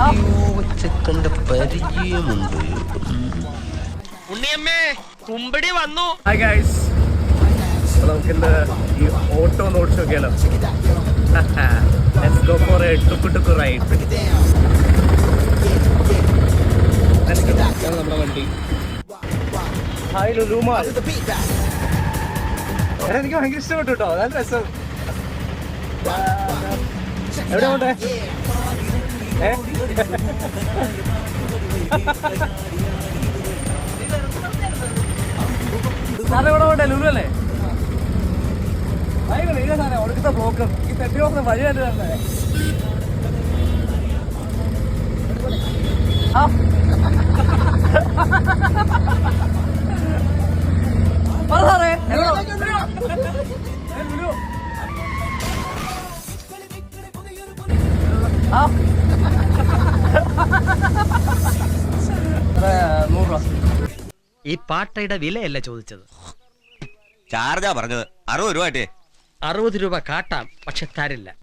കണ്ട പരിചയമുണ്ട്. ഉണ്ണിയമ്മേ കുമ്പടി വന്നു. ഹായ് ഗൈസ്, നമുക്കിന്ന് ഈ ഓട്ടോ നോട്ട്സ് നോക്കിയാലോ? Let's go for a tuk ride. നമ്മുടെ വണ്ടി. ഹായ് ലുലുമാ. എനിക്ക് ഭയങ്കര ഇഷ്ടപ്പെട്ടു കേട്ടോ, അതാണ് രസം. എവിടെ പോട്ടെ? സാധനം പോട്ടെ? ലുലു അല്ലേ? ഒടുക്കത്തെ ബ്ലോക്ക് ഈ തെറ്റി നോക്കുന്ന വഴി കണ്ടു തന്നെ. സാറേ ഈ പാട്ടയുടെ വിലയല്ല ചോദിച്ചത്, ചാർജാ പറഞ്ഞത്. 60 രൂപ. 60 രൂപ കാട്ടാം, പക്ഷെ തരില്ല.